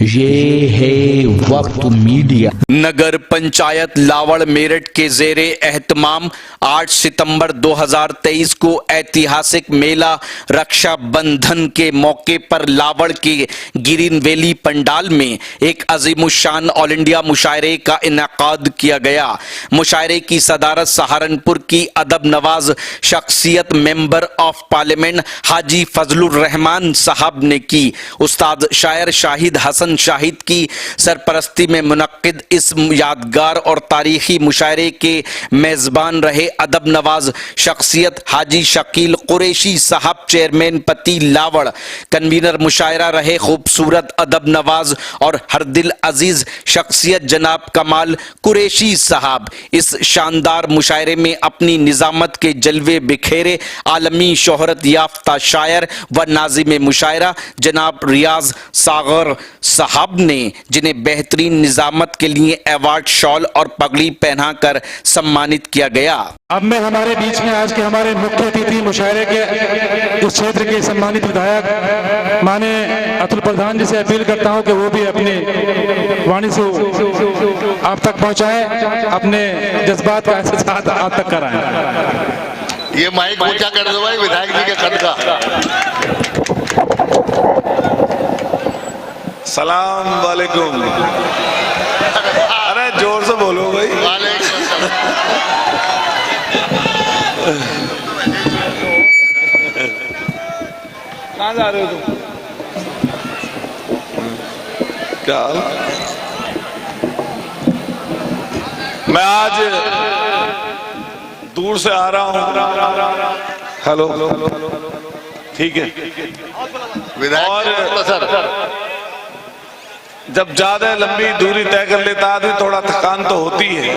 ये है वक्त मीडिया। नगर पंचायत लावड़ मेरठ के जेरे एहतमाम 8 सितंबर 2023 को ऐतिहासिक मेला रक्षा बंधन के मौके पर लावड़ के ग्रीन वैली पंडाल में एक अजीमुशान ऑल इंडिया मुशायरे का इनेकाद किया गया। मुशायरे की सदारत सहारनपुर की अदब नवाज शख्सियत मेंबर ऑफ पार्लियामेंट हाजी फजलुर रहमान साहब ने की। उस्ताद शायर शाहिद हसन शाहिद की सरपरस्ती में मुनक्किद इस यादगार और तारीखी मुशायरे के मेजबान रहे अदब नवाज शख्सियत हाजी शकील कुरैशी साहब, चेयरमैन पति लावड़। कन्वीनर मुशायरा रहे खूबसूरत अदब नवाज और हर दिल अजीज शख्सियत जनाब कमाल कुरैशी साहब। इस शानदार मुशायरे में अपनी निजामत के जलवे बिखेरे आलमी शोहरत याफ्ता शायर व नाजिम मुशायरा जनाब रियाज सागर साहब ने, जिन्हें बेहतरीन निजामत के लिए अवार्ड, शॉल और पगड़ी पहनाकर सम्मानित किया गया। अब मैं हमारे बीच में आज के हमारे मुख्य अतिथि मुशायरे के इस क्षेत्र के सम्मानित विधायक माने अतुल प्रधान जी से अपील करता हूं कि वो भी अपनी वाणी से आप तक पहुंचाएं, अपने जज्बात का एहसास आप तक कराएं। ये माइक ऊंचा कर दो भाई विधायक जी के कद का। सलाम वालेकुम। अरे जोर से बोलो भाई। कहाँ जा रहे हो तुम? क्या मैं आज दूर से आ रहा हूँ। हेलो, ठीक है। और सर जब ज्यादा लंबी दूरी तय कर लेता आदमी थोड़ा थकान तो होती है,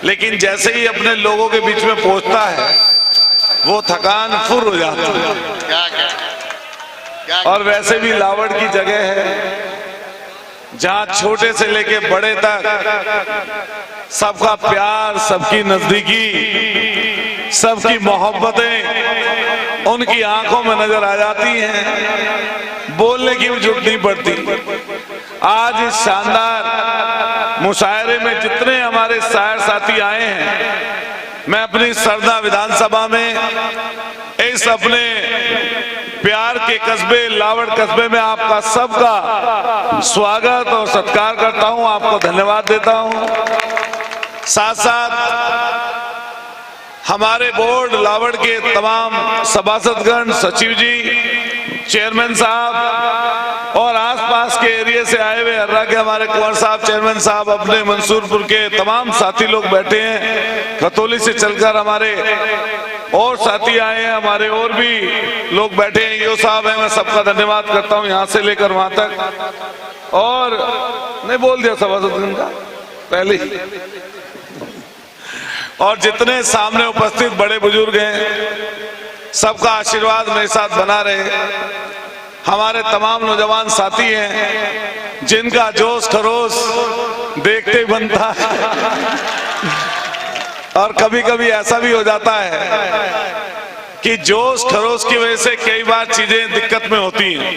लेकिन जैसे ही अपने लोगों के बीच में पहुंचता है वो थकान फुर हो जाती है। और वैसे भी लावड़ की जगह है जहां छोटे से लेके बड़े तक सबका प्यार, सबकी नजदीकी, सबकी मोहब्बतें उनकी आंखों में नजर आ जाती हैं। बोलने की भी जरूरत नहीं पड़ती। आज इस शानदार मुशायरे में जितने हमारे शायर साथी आए हैं, मैं अपनी सरदा विधानसभा में इस अपने प्यार के कस्बे लावड़ कस्बे में आपका सबका स्वागत और सत्कार करता हूं, आपको धन्यवाद देता हूं। साथ साथ हमारे बोर्ड लावड़ के तमाम सभासदगण, सचिव जी, चेयरमैन साहब और आसपास के एरिया से आए हुए हर्रा के हमारे कुंवर साहब, चेयरमैन साहब, अपने मंसूरपुर के तमाम साथी लोग बैठे हैं। खतौली से चलकर हमारे और साथी आए हैं, हमारे और भी लोग बैठे हैं, यो साहब हैं, मैं सबका धन्यवाद करता हूं यहां से लेकर वहां तक। और नहीं बोल दिया सभासदगण का पहले। और जितने सामने उपस्थित बड़े बुजुर्ग हैं, सबका आशीर्वाद मेरे साथ बना रहे। हमारे तमाम नौजवान साथी हैं जिनका जोश खरोश देखते ही बनता है। और कभी कभी ऐसा भी हो जाता है कि जोश खरोश की वजह से कई बार चीजें दिक्कत में होती हैं,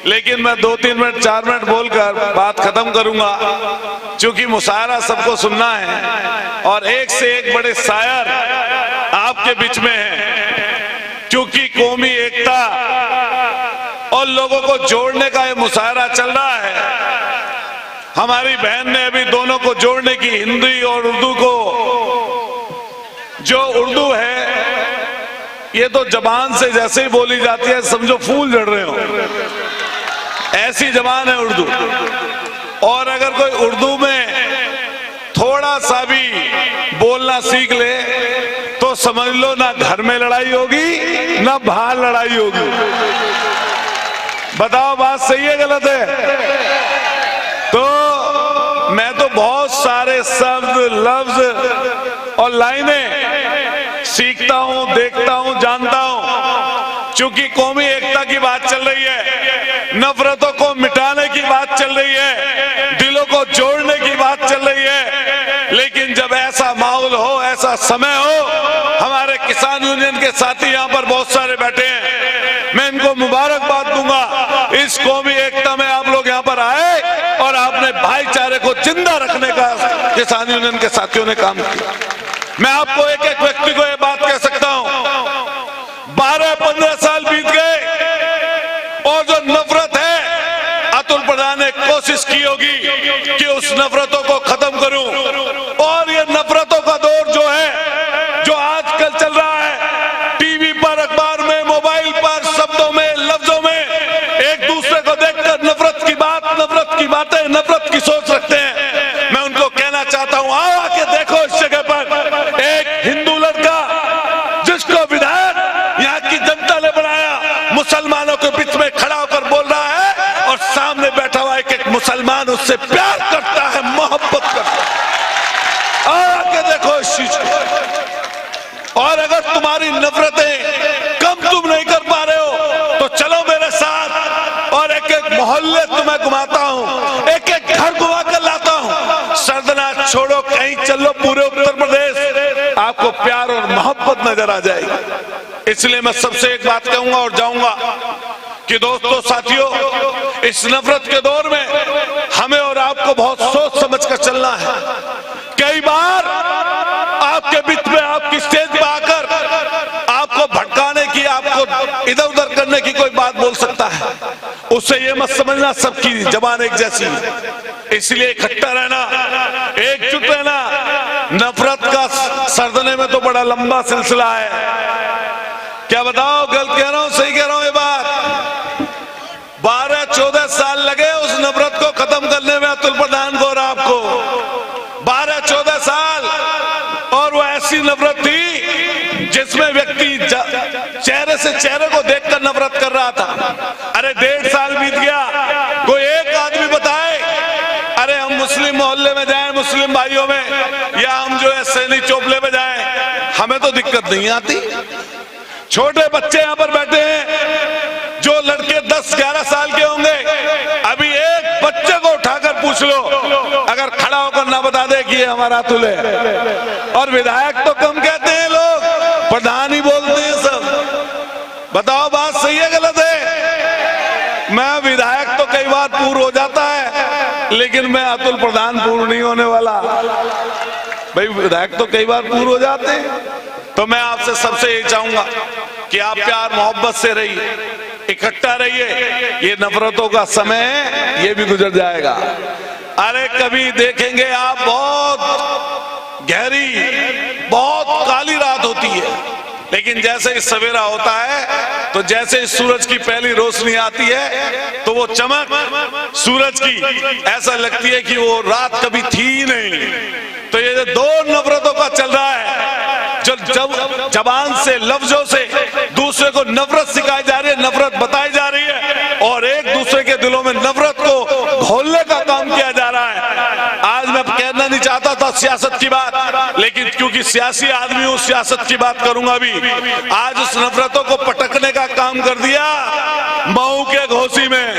लेकिन मैं 2-3 मिनट 4 मिनट बोलकर बात खत्म करूंगा, क्योंकि मुशायरा सबको सुनना है और एक से एक बड़े शायर आपके बीच में हैं। क्योंकि कौमी एकता और लोगों को जोड़ने का ये मुशायरा चल रहा है। हमारी बहन ने अभी दोनों को जोड़ने की, हिंदी और उर्दू को, जो उर्दू है ये तो जबान से जैसे ही बोली जाती है समझो फूल झड़ रहे हो, ऐसी जबान है उर्दू। और अगर कोई उर्दू में थोड़ा सा भी बोलना सीख ले तो समझ लो ना घर में लड़ाई होगी ना बाहर लड़ाई होगी। बताओ बात सही है गलत है? तो मैं तो बहुत सारे शब्द, लफ्ज और लाइनें सीखता हूं, देखता हूं, जानता हूं, क्योंकि कौमी एकता की बात चल रही है, नफरतों को मिटाने की बात चल रही है, दिलों को जोड़ने की बात चल रही है। लेकिन जब ऐसा माहौल हो, ऐसा समय हो, हमारे किसान यूनियन के साथी यहाँ पर बहुत सारे बैठे हैं, मैं इनको मुबारकबाद दूंगा। इस कौमी एकता में आप लोग यहाँ पर आए और आपने भाईचारे को जिंदा रखने का किसान यूनियन के साथियों ने काम किया। मैं आपको एक एक व्यक्ति को यह बात कह सकता हूं, 12-15 साल बीत गए और जो नफरत है अतुल प्रधान ने कोशिश की होगी कि उस नफरतों को खत्म करूं। और ये नफरतों का दौर जो है, जो आजकल चल रहा है, टीवी पर, अखबार में, मोबाइल पर, शब्दों में, लफ्जों में एक दूसरे को देखकर नफरत की बातें, नफरत की सोच रखते हैं। मैं उनको कहना चाहता हूं, आओ आके देखो इस जगह पर एक हिंदू लड़का जिसको विधायक यहाँ की जनता ने बनाया, मुसलमानों के बीच में खड़ा होकर बोल रहा है और सामने बैठा हुआ एक मुसलमान उससे प्यार करता है, मोहब्बत करता है। आओ आके देखो इस चीज को। और अगर तुम्हारी नफरतें कम तुम नहीं कर पा रहे हो तो चलो मेरे साथ और एक एक मोहल्ले तुम्हें घुमाता हूं, एक एक घर घुमा कर लाता हूं। सर्दना छोड़ो, कहीं चलो, पूरे उत्तर प्रदेश आपको प्यार और मोहब्बत नजर आ जाएगी। इसलिए मैं सबसे एक बात कहूंगा और जाऊंगा कि दोस्तों, साथियों, इस नफरत के दौर में हमें और आपको बहुत सोच समझ कर चलना है। कई बार आपके बीच में, आपकी स्टेज पर आकर आपको भटकाने की, आपको इधर उधर करने की कोई बात बोल सकता है, उससे ये मत समझना सबकी जबान एक जैसी है। इसलिए इकट्ठा रहना, एकजुट रहना। नफरत का सर्दने में तो बड़ा लंबा सिलसिला है। क्या बताओ, गलत कह रहा हूं, सही कह रहा हूं? ये बात 12-14 साल लगे उस नफरत को खत्म करने में अतुल प्रधान को और आपको। 12-14 साल। और वो ऐसी नफरत थी जिसमें व्यक्ति चेहरे से चेहरे को देखकर नफरत कर रहा था। अरे 1.5 साल बीत गया, कोई एक आदमी बताए, अरे हम मुस्लिम मोहल्ले में जाएं, मुस्लिम भाइयों में, या हम जो है सैनी चोपले में जाएं, हमें तो दिक्कत नहीं आती। छोटे बच्चे यहां पर बैठे हैं, जो लड़के 10-11 साल के होंगे, अभी एक बच्चे को उठाकर पूछ लो, अगर खड़ा होकर ना बता दे कि ये हमारा अतुल है। और विधायक तो कम कहते हैं लोग, प्रधान ही बोलते हैं सब। बताओ बात सही है गलत है? मैं विधायक तो कई बार पूर्ण हो जाता है, लेकिन मैं अतुल प्रधान पूर्ण नहीं होने वाला। भाई विधायक तो कई बार पूर्ण हो जाते हैं। तो मैं आपसे सबसे ये चाहूंगा कि आप प्यार मोहब्बत से रहिए, इकट्ठा रहिए। ये नफरतों का समय है, ये भी गुजर जाएगा। अरे कभी देखेंगे आप, बहुत गहरी, बहुत काली रात होती है, लेकिन जैसे ही सवेरा होता है तो जैसे ही सूरज की पहली रोशनी आती है तो वो चमक सूरज की ऐसा लगती है कि वो रात कभी थी ही नहीं। तो ये जो दो नफरतों का चल रहा है, जो जबान से, लफ्जों से दूसरे को नफरत सिखाई जा रही है, नफरत बताई जा रही है, और एक दूसरे के दिलों में नफरत को घोलने का काम किया जा रहा है। आज मैं कहना नहीं चाहता था सियासत की बात, लेकिन क्योंकि सियासी आदमी हूं, सियासत की बात करूंगा भी। आज उस नफरतों को पटकने का काम कर दिया मऊ के घोसी में।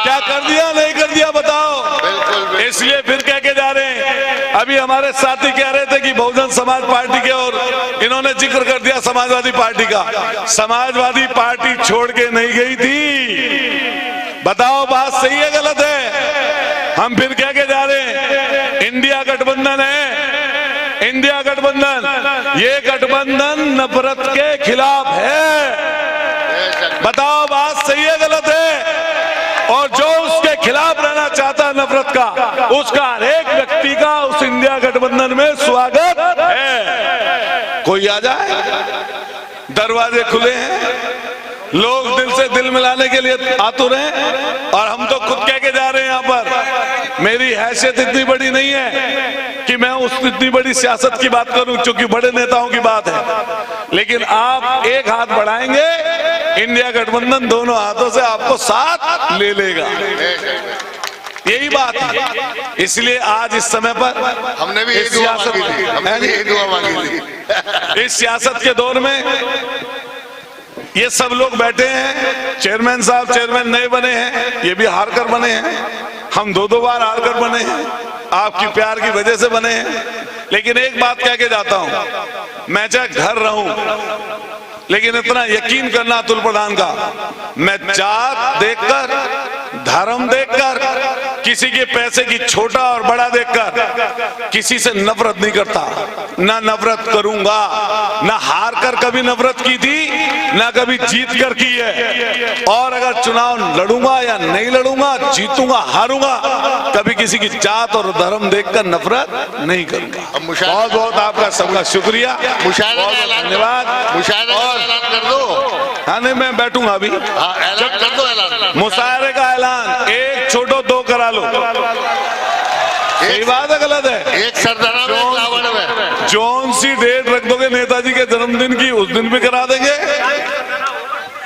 क्या कर दिया, नहीं कर दिया, बताओ? इसलिए फिर कह के जा रहे हैं। अभी हमारे साथी कह रहे थे कि बहुजन समाज पार्टी के, और इन्होंने जिक्र कर दिया समाजवादी पार्टी का। समाजवादी पार्टी छोड़ के नहीं गई थी। बताओ बात सही है गलत है? हम फिर कह के जा रहे हैं, इंडिया गठबंधन है, इंडिया गठबंधन, ये गठबंधन नफरत के खिलाफ है। बताओ बात सही है गलत है? और जो उसके खिलाफ रहना चाहता है नफरत का, उसका हर एक व्यक्ति का उस इंडिया गठबंधन में स्वागत है। कोई आ जाए, दरवाजे खुले हैं, लोग दिल से दिल मिलाने के लिए आतुर हैं। और हम तो खुद कह के जा रहे हैं यहाँ पर, मेरी हैसियत इतनी बड़ी नहीं है कि मैं उस इतनी बड़ी सियासत की बात करूं, क्योंकि बड़े नेताओं की बात है। लेकिन आप एक हाथ बढ़ाएंगे, इंडिया गठबंधन दोनों हाथों से आपको साथ ले लेगा। यही बात है। इसलिए आज इस समय पर हमने भी इस सियासत इस सियासत के दौर में ये सब लोग बैठे हैं। चेयरमैन साहब, चेयरमैन नए बने हैं, ये भी हारकर बने हैं। हम 2-2 बार हारकर बने हैं, आपकी प्यार की वजह से बने हैं। लेकिन एक बात कह के जाता हूं, मैं चाहे घर रहूं, लेकिन इतना यकीन करना अतुल प्रधान का, मैं जात देखकर, धर्म देखकर, किसी के पैसे की छोटा और बड़ा देखकर किसी से नफरत नहीं करता, ना नफरत करूंगा, ना हार कर कभी नफरत की थी, ना कभी जीत कर की है। और अगर चुनाव लड़ूंगा या नहीं लड़ूंगा, जीतूंगा हारूंगा, कभी किसी की जात और धर्म देखकर नफरत नहीं करूंगा। बहुत बहुत आपका सबका शुक्रिया, मुशायरे का ऐलान धन्यवाद। मुशायरे का ऐलान कर दो। हाँ नहीं, मैं बैठूंगा अभी। हाँ, ऐलान कर दो। ऐलान मुशायरे का ऐलान एक छोड़ो दो करा लो। सही बात है गलत है? एक सरदारा में, एक लावड़ में। जौन सी डेट रख दोगे नेताजी के जन्मदिन की, उस दिन भी करा देंगे,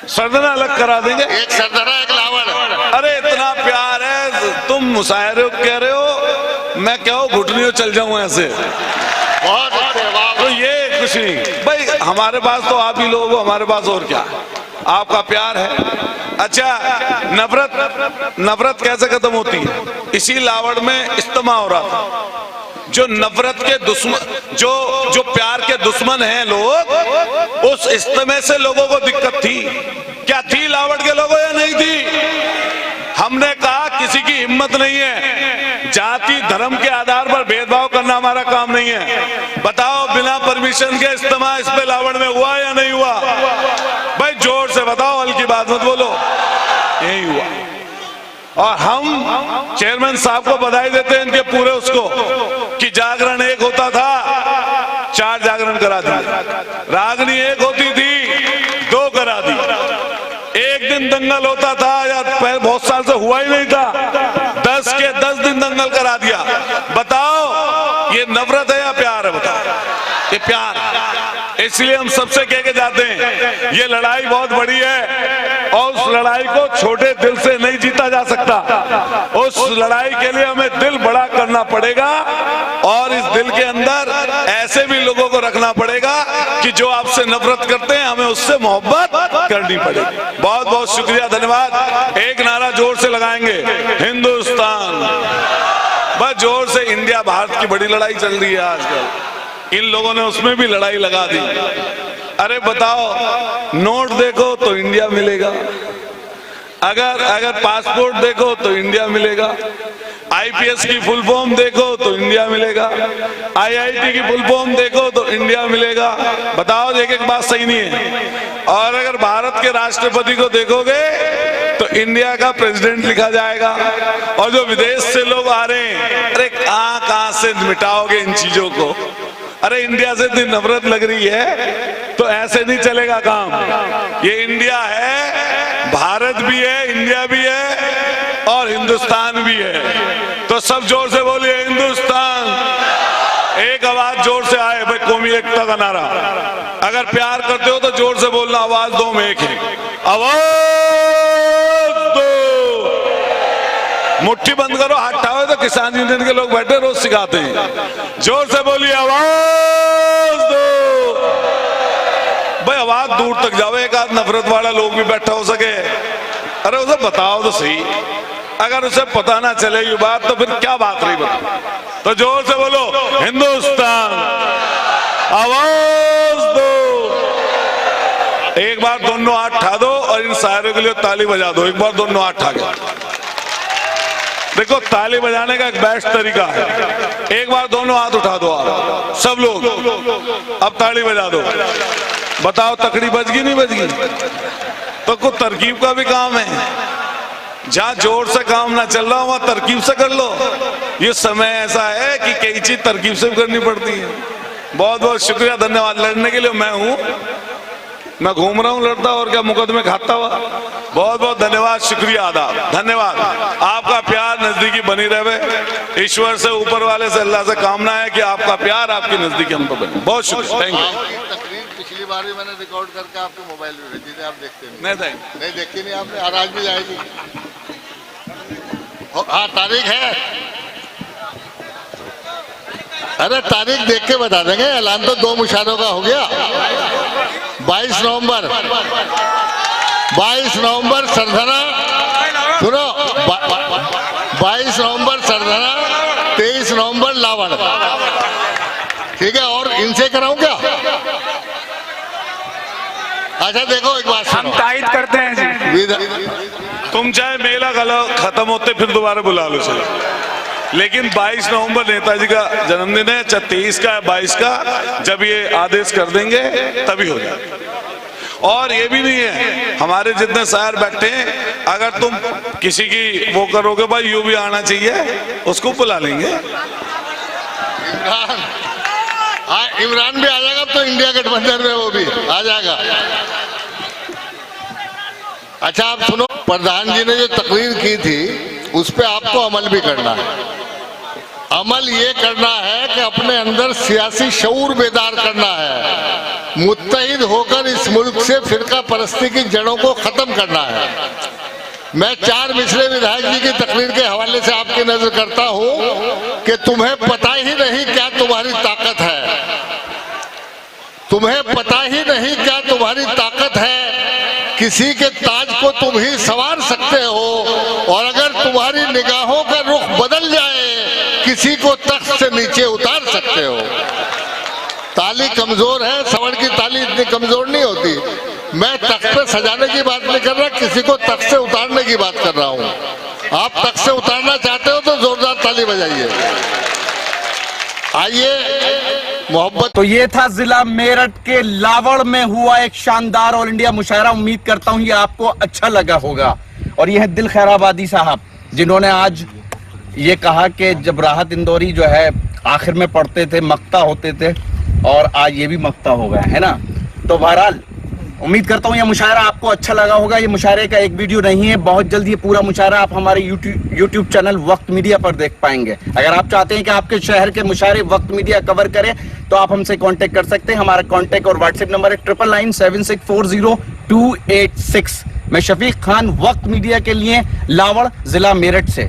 सरदारा अलग करा देंगे। एक सरदारा, एक लावड़। अरे इतना प्यार है, तुम मुशायरे कह रहे हो, मैं क्या हो घुटनियों चल जाऊं ऐसे। बहुत अच्छे, वाह। तो ये कुछ नहीं भाई, हमारे पास तो आप ही लोग हो, हमारे पास और क्या, आपका प्यार है। अच्छा, नफरत कैसे खत्म होती है? इसी लावड़ में इज्तिमा हो रहा था। जो नफरत के दुश्मन, जो प्यार के दुश्मन हैं लोग, उस इज्तिमे से लोगों को दिक्कत थी। क्या थी लावड़ के लोगों या नहीं थी? हमने कहा किसी की हिम्मत नहीं है, जाति धर्म के आधार पर भेदभाव करना हमारा काम नहीं है। बताओ बिना परमिशन के इज्तिमा इस पे लावड़ में हुआ या नहीं हुआ? भाई जोर से बताओ, हल्की बात मत बोलो। यही हुआ। और हम चेयरमैन साहब को बधाई देते हैं इनके पूरे उसको, कि जागरण एक होता था, 4 जागरण करा दिए। रागनी एक होती थी, 2 करा दी। एक दिन दंगल होता था, या बहुत साल से हुआ ही नहीं था, 10 के 10 दिन दंगल करा दिया। बताओ ये नफरत है या प्यार है? बताओ, ये प्यार है। इसलिए हम सबसे कह के जाते हैं, ये लड़ाई बहुत बड़ी है और उस लड़ाई को छोटे दिल से नहीं जीता जा सकता। उस लड़ाई के लिए हमें दिल बड़ा करना पड़ेगा और इस दिल के अंदर ऐसे भी लोगों को रखना पड़ेगा कि जो आपसे नफरत करते हैं, हमें उससे मोहब्बत करनी पड़ेगी। बहुत बहुत शुक्रिया, धन्यवाद। एक नारा जोर से लगाएंगे, हिंदुस्तान। बस जोर से। इंडिया भारत की बड़ी लड़ाई चल रही है आजकल, इन लोगों ने उसमें भी लड़ाई लगा दी। अरे बताओ, नोट देखो तो इंडिया मिलेगा, अगर पासपोर्ट देखो तो इंडिया मिलेगा, आईपीएस की फुल फॉर्म देखो तो इंडिया मिलेगा, आईआईटी की फुल फॉर्म देखो तो इंडिया मिलेगा। बताओ, एक बात सही नहीं है। और अगर भारत के राष्ट्रपति को देखोगे तो इंडिया का प्रेसिडेंट लिखा जाएगा। और जो विदेश से लोग आ रहे हैं, अरे कहां से मिटाओगे इन चीजों को? अरे इंडिया से इतनी नफरत लग रही है तो ऐसे नहीं चलेगा काम। ये इंडिया है, भारत भी है, इंडिया भी है और हिंदुस्तान भी है। तो सब जोर से बोलिए, हिंदुस्तान। एक आवाज जोर से आए भाई, कौमी एकता का नारा। अगर प्यार करते हो तो जोर से बोलना, आवाज दो में एक है, आवाज दो। मुट्ठी बंद करो, हाथ उठाओ। तो किसान यूनियन के लोग बैठे रोज सिखाते हैं। जोर से बोलिए, आवाज दो। भाई आवाज दूर तक जाओ, एक आध नफरत वाला लोग भी बैठा हो सके। अरे उसे बताओ तो सही, अगर उसे पता ना चले ये बात तो फिर क्या बात रही? बता। तो जोर से बोलो, हिंदुस्तान। आवाज दो। एक बार दोनों हाथ उठा दो और इन शायरों के लिए ताली बजा दो। एक बार दोनों हाथ उठा के देखो, ताली बजाने का एक बेस्ट तरीका है। एक बार दोनों हाथ उठा दो आप सब लोग, अब ताली बजा दो। बताओ, तकड़ी बज गई नहीं बज गई? तो कुछ तरकीब का भी काम है। जहां जोर से काम ना चल रहा हो वहां तरकीब से कर लो। ये समय ऐसा है कि कई चीज तरकीब से भी करनी पड़ती है। बहुत बहुत शुक्रिया, धन्यवाद। लड़ने के लिए मैं हूं, मैं घूम रहा हूं लड़ता, और क्या मुकदमे खाता हुआ। बहुत बहुत धन्यवाद, शुक्रिया, आदाब, धन्यवाद। आपका प्यार नजदीकी बनी रहे। ईश्वर से, ऊपर वाले से, अल्लाह से कामना है कि आपका प्यार, आपकी नजदीकी हम पर बने। बहुत शुक्रिया, थैंक यू। तकरीर पिछली बार भी मैंने रिकॉर्ड करके आपके मोबाइल में भेजी थी, आप देखते नहीं देखी नहीं आपने, और आज भी जाएगी। हाँ, तारीख है। अरे तारीख देख के बता देंगे। ऐलान तो 2 मुशायरों का हो गया। 22 नवंबर 22 सरधना, सुनो, 22 नवंबर सरधना, 23 नवंबर लावड़। ठीक है, और इनसे कराऊं क्या? अच्छा देखो, एक बात सुनो, हम तायद करते हैं जी। तुम चाहे मेला खत्म होते फिर दोबारा बुला लो चलो, लेकिन 22 नवंबर नेताजी का जन्मदिन है, 23 का 22 का, जब ये आदेश कर देंगे तभी हो जाए। और ये भी नहीं है, हमारे जितने शायर बैठे हैं, अगर तुम किसी की वो करोगे भाई यूं भी आना चाहिए, उसको बुला लेंगे। इमरान भी आ जाएगा तो इंडिया गठबंधन में वो भी आ जाएगा। अच्छा आप सुनो, प्रधान जी ने जो तकरीर की थी उस पे आपको अमल भी करना है। अमल ये करना है कि अपने अंदर सियासी शऊर बेदार करना है, मुत्तहिद होकर इस मुल्क से फिरका परस्ती की जड़ों को खत्म करना है। मैं 4 मिसरे विधायक जी की तकरीर के हवाले से आपकी नजर करता हूं कि तुम्हें पता ही नहीं क्या तुम्हारी ताकत है, तुम्हें पता ही नहीं क्या तुम्हारी ताकत है। किसी के ताज को तुम ही संवार सकते हो, और अगर तुम्हारी निगाहों का रुख बदल जाए किसी को तख्त से नीचे उतार सकते हो। ताली कमजोर है, सवर्ण की ताली इतनी कमजोर नहीं होती। मैं तख्त पे सजाने की बात नहीं कर रहा, किसी को तख्त से उतारने की बात कर रहा हूं। आप तख्त से उतारना चाहते हो तो जोरदार ताली बजाइए। आइए मोहब्बत। तो ये था जिला मेरठ के लावड़ में हुआ एक शानदार ऑल इंडिया मुशायरा। उम्मीद करता हूं ये आपको अच्छा लगा होगा। और ये है दिल खैराबादी साहब, जिन्होंने आज ये कहा कि जब राहत इंदौरी जो है आखिर में पढ़ते थे, मक्ता होते थे, और आज ये भी मक्ता हो गया है ना। तो बहरहाल उम्मीद करता हूँ ये मुशायरा आपको अच्छा लगा होगा। ये मुशायरे का एक वीडियो नहीं है, बहुत जल्द ये पूरा मुशायरा आप हमारे यूट्यूब चैनल वक्त मीडिया पर देख पाएंगे। अगर आप चाहते हैं कि आपके शहर के मुशायरे वक्त मीडिया कवर करे तो आप हमसे कांटेक्ट कर सकते हैं। हमारा कांटेक्ट और व्हाट्सएप नंबर है 9997640286। मैं शफीक खान, वक्त मीडिया के लिए, लावड़, जिला मेरठ से।